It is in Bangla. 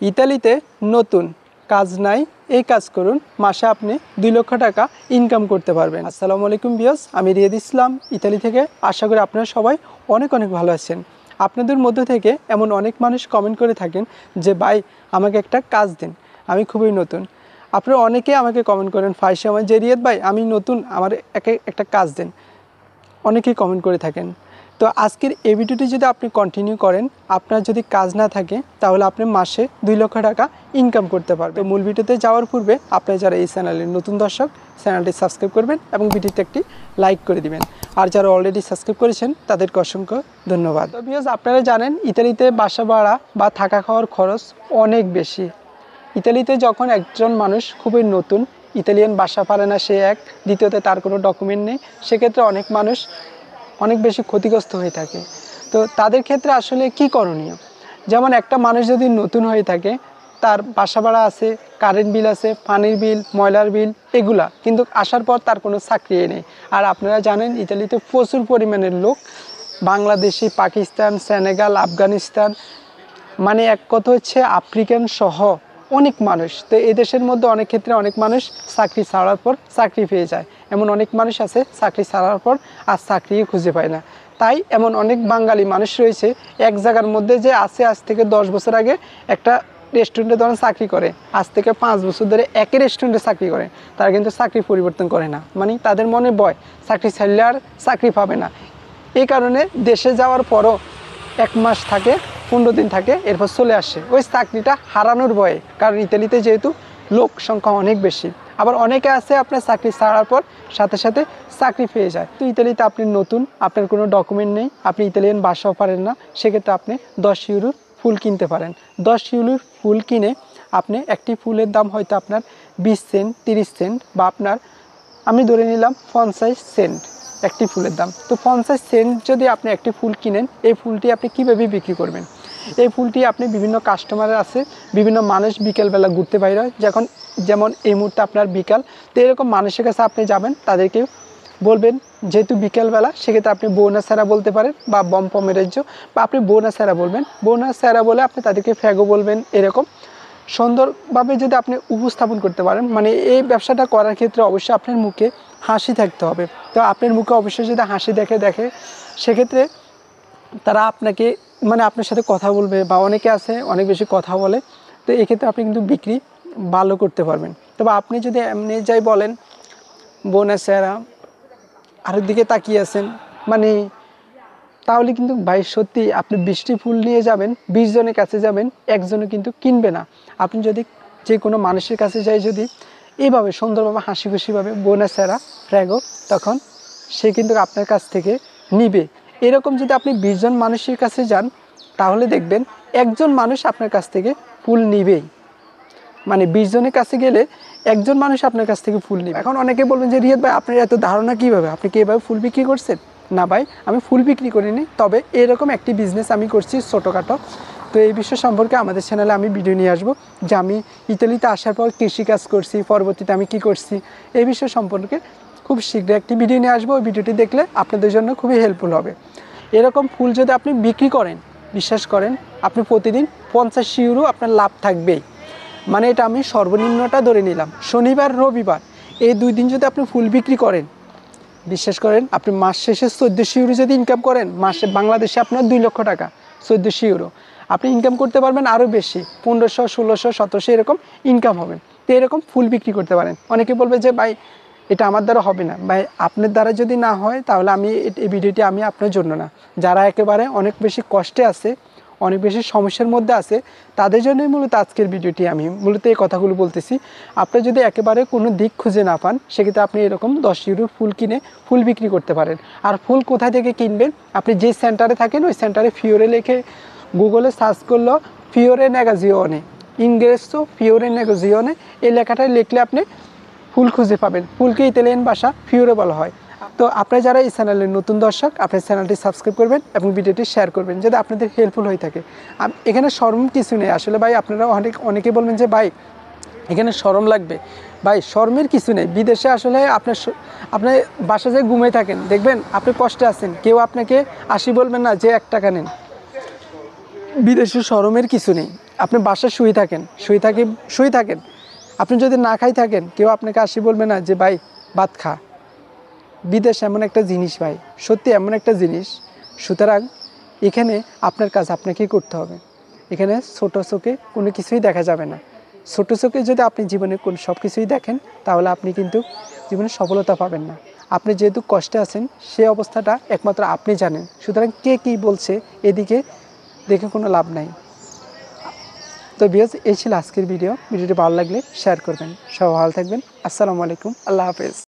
ইতালিতে নতুন কাজ নাই, এই কাজ করুন, মাসে আপনি 2 লক্ষ টাকা ইনকাম করতে পারবেন। আসসালামু আলাইকুম ভিউয়ার্স, আমি রিয়াদ ইসলাম ইতালি থেকে। আশা করি আপনারা সবাই অনেক ভালো আছেন। আপনাদের মধ্য থেকে এমন অনেক মানুষ কমেন্ট করে থাকেন যে ভাই আমাকে একটা কাজ দিন, আমি খুবই নতুন। আপনারা অনেকে আমাকে কমেন্ট করেন ফাইসে আমার যে রিয়াদ ভাই আমি নতুন, আমার একটা কাজ দিন, অনেকেই কমেন্ট করে থাকেন। তো আজকের এই ভিডিওটি যদি আপনি কন্টিনিউ করেন, আপনার যদি কাজ না থাকে তাহলে আপনি মাসে 2 লক্ষ টাকা ইনকাম করতে পারবেন। তো মূল ভিডিওতে যাওয়ার পূর্বে আপনি যারা এই চ্যানেলের নতুন দর্শক, চ্যানেলটি সাবস্ক্রাইব করবেন এবং ভিডিওতে একটি লাইক করে দিবেন। আর যারা অলরেডি সাবস্ক্রাইব করেছেন তাদেরকে অসংখ্য ধন্যবাদ। তো ভিউয়ার্স, আপনারা জানেন ইতালিতে বাসা ভাড়া বা থাকা খাওয়ার খরচ অনেক বেশি। ইতালিতে যখন একজন মানুষ খুবই নতুন, ইতালিয়ান ভাষা পারে না সে এক, দ্বিতীয়তে তার কোনো ডকুমেন্ট নেই, সেক্ষেত্রে অনেক মানুষ অনেক বেশি ক্ষতিগ্রস্ত হয়ে থাকে। তো তাদের ক্ষেত্রে আসলে কি করণীয়? যেমন একটা মানুষ যদি নতুন হয়ে থাকে, তার বাসা ভাড়া আছে, কারেন্ট বিল আছে, পানির বিল, ময়লার বিল, এগুলা কিন্তু আসার পর তার কোনো চাকরি নেই। আর আপনারা জানেন ইতালিতে প্রচুর পরিমাণের লোক বাংলাদেশি, পাকিস্তান, সেনেগাল, আফগানিস্তান, মানে এক কথা হচ্ছে আফ্রিকান সহ অনেক মানুষ। তো এই দেশের মধ্যে অনেক ক্ষেত্রে অনেক মানুষ চাকরি ছাড়ার পর চাকরি পেয়ে যায়, এমন অনেক মানুষ আছে চাকরি ছাড়ার পর আর চাকরি খুঁজে পায় না। তাই এমন অনেক বাঙালি মানুষ রয়েছে এক জায়গার মধ্যে যে আছে, আজ থেকে 10 বছর আগে একটা রেস্টুরেন্টে ধরেন চাকরি করে, আজ থেকে 5 বছর ধরে একই রেস্টুরেন্টে চাকরি করে, তারা কিন্তু চাকরি পরিবর্তন করে না। মানে তাদের মনে ভয় চাকরি ছাড়লে আর চাকরি পাবে না। এই কারণে দেশে যাওয়ার পরও 1 মাস থাকে, 15 দিন থাকে, এরপর চলে আসে ওই চাকরিটা হারানোর ভয়ে। কারণ ইতালিতে যেহেতু লোক সংখ্যা অনেক বেশি, আবার অনেকে আছে আপনার চাকরি ছাড়ার পর সাথে সাথে চাকরি পেয়ে যায়। তো ইতালিতে আপনি নতুন, আপনার কোনো ডকুমেন্ট নেই, আপনি ইতালিয়ান ভাষাও পারেন না, সেক্ষেত্রে আপনি 10 ইউরোর ফুল কিনতে পারেন। 10 ইউরোর ফুল কিনে আপনি একটি ফুলের দাম হয়তো আপনার 20 সেন্ট, 30 সেন্ট, বা আপনার আমি ধরে নিলাম 50 সেন্ট একটি ফুলের দাম। তো 50 সেন্ট যদি আপনি একটি ফুল কিনেন, এই ফুলটি আপনি কীভাবে বিক্রি করবেন? এই ফুলটি আপনি বিভিন্ন কাস্টমারের আছে, বিভিন্ন মানুষ বিকেলবেলা ঘুরতে বাইরে হয়, যেমন এই মুহূর্তে আপনার বিকাল, তো এরকম মানুষের কাছে আপনি যাবেন, তাদেরকে বলবেন যেহেতু বিকেলবেলা, সেক্ষেত্রে আপনি বোনা স্যারা বলতে পারেন বা বম পমেরেজ্য, বা আপনি বোনা স্যারা বলবেন। বোনা স্যারা বলে আপনি তাদেরকে ফ্যাগো বলবেন। এরকম সুন্দরভাবে যদি আপনি উপস্থাপন করতে পারেন, মানে এই ব্যবসাটা করার ক্ষেত্রে অবশ্যই আপনার মুখে হাসি থাকতে হবে। তো আপনার মুখে অবশ্যই যদি হাসি দেখে সেক্ষেত্রে তারা আপনাকে মানে আপনার সাথে কথা বলবে, বা অনেকে আছে অনেক বেশি কথা বলে, তো এক্ষেত্রে আপনি কিন্তু বিক্রি ভালো করতে পারবেন। তবে আপনি যদি এমনি যাই বলেন বোনাসেরা আরেক দিকে তাকিয়ে আছেন, মানে তাহলে কিন্তু ভাই সত্যি আপনি 20টি ফুল নিয়ে যাবেন, 20 জনের কাছে যাবেন, একজনও কিন্তু কিনবে না। আপনি যদি যে কোনো মানুষের কাছে যাই যদি এইভাবে সুন্দরভাবে হাসি খুশিভাবে বোনাসেরা ফ্র্যাগো, তখন সে কিন্তু আপনার কাছ থেকে নিবে। এরকম যদি আপনি 20 জন মানুষের কাছে যান, তাহলে দেখবেন একজন মানুষ আপনার কাছ থেকে ফুল নিবেই। মানে 20 জনের কাছে গেলে একজন মানুষ আপনার কাছ থেকে ফুল নেবে। এখন অনেকে বলবেন যে রিয়াদ ভাই আপনার এত ধারণা কীভাবে, আপনি কি এভাবে ফুল বিক্রি করছেন? না ভাই, আমি ফুল বিক্রি করিনি, তবে এরকম একটি বিজনেস আমি করছি ছোটোখাটো। তো এই বিষয় সম্পর্কে আমাদের চ্যানেলে আমি ভিডিও নিয়ে আসবো, যে আমি ইতালিতে আসার পর কৃষিকাজ করছি, পরবর্তীতে আমি কি করছি, এই বিষয় সম্পর্কে খুব শীঘ্রই একটি ভিডিও নিয়ে আসবো। ওই ভিডিওটি দেখলে আপনাদের জন্য খুবই হেল্পফুল হবে। এরকম ফুল যদি আপনি বিক্রি করেন, বিশ্বাস করেন আপনি প্রতিদিন 50 ইউরো আপনার লাভ থাকবেই। মানে এটা আমি সর্বনিম্নটা ধরে নিলাম, শনিবার রবিবার এই 2 দিন যদি আপনি ফুল বিক্রি করেন, বিশ্বাস করেন আপনি মাস শেষে 1400 ইউরো যদি ইনকাম করেন, মাসে বাংলাদেশে আপনার 2 লক্ষ টাকা, 1400 ইউরো আপনি ইনকাম করতে পারবেন, আরও বেশি 1500, 1600, 1700 এরকম ইনকাম হবে। তো এরকম ফুল বিক্রি করতে পারেন। অনেকে বলবে যে ভাই এটা আমার দ্বারা হবে না। ভাই আপনার দ্বারা যদি না হয় তাহলে এই ভিডিওটি আমি আপনার জন্য না। যারা একেবারে অনেক বেশি কষ্টে আছে, অনেক বেশি সমস্যার মধ্যে আছে, তাদের জন্যই মূলত আজকের ভিডিওটি, আমি মূলত এই কথাগুলো বলতেছি। আপনি যদি একেবারে কোনো দিক খুঁজে না পান, সেক্ষেত্রে আপনি এরকম 10 ইউরোর ফুল কিনে ফুল বিক্রি করতে পারেন। আর ফুল কোথায় থেকে কিনবেন? আপনি যে সেন্টারে থাকেন ওই সেন্টারে ফিওরে লিখে গুগলে সার্চ করলো ফিওরে নেগোজিওনে, ইংরেজো ফিওরে নেগোজিওনে, এই লেখাটাই লিখলে আপনি ফুল খুঁজে পাবেন। ফুলকে ইতালিয়ান ভাষা ফিওরে বলা হয়। তো আপনারা যারা এই চ্যানেলের নতুন দর্শক, আপনার চ্যানেলটি সাবস্ক্রাইব করবেন এবং ভিডিওটি শেয়ার করবেন যদি আপনাদের হেল্পফুল হয়ে থাকে। এখানে শরম কিছু নেই আসলে ভাই। আপনারা অনেকে বলবেন যে ভাই এখানে শরম লাগবে। ভাই শরমের কিছু নেই। বিদেশে আসলে আপনার বাসা যে ঘুমিয়ে থাকেন, দেখবেন আপনি কষ্টে আছেন, কেউ আপনাকে আসি বলবেন না যে 1 টাকা নেন। বিদেশে শরমের কিছু নেই। আপনি বাসায় শুয়ে থাকেন, আপনি যদি না খাই থাকেন, কেউ আপনাকে আসি বলবে না যে ভাই ভাত খা। বিদেশ এমন একটা জিনিস ভাই, সত্যি এমন একটা জিনিস। সুতরাং এখানে আপনার কাজ আপনাকেই করতে হবে। এখানে ছোটো চোখে কোনো কিছুই দেখা যাবে না। ছোটো চোখে যদি আপনি জীবনে কোন সব কিছুই দেখেন, তাহলে আপনি কিন্তু জীবনে সফলতা পাবেন না। আপনি যেহেতু কষ্টে আছেন, সেই অবস্থাটা একমাত্র আপনি জানেন। সুতরাং কে কী বলছে এদিকে দেখে কোনো লাভ নাই। তো ভিউয়ার্স, এই ছিল আজকের ভিডিওটি ভালো লাগলে শেয়ার করবেন। সবাই ভালো থাকবেন। আসসালামু আলাইকুম, আল্লাহ হাফেজ।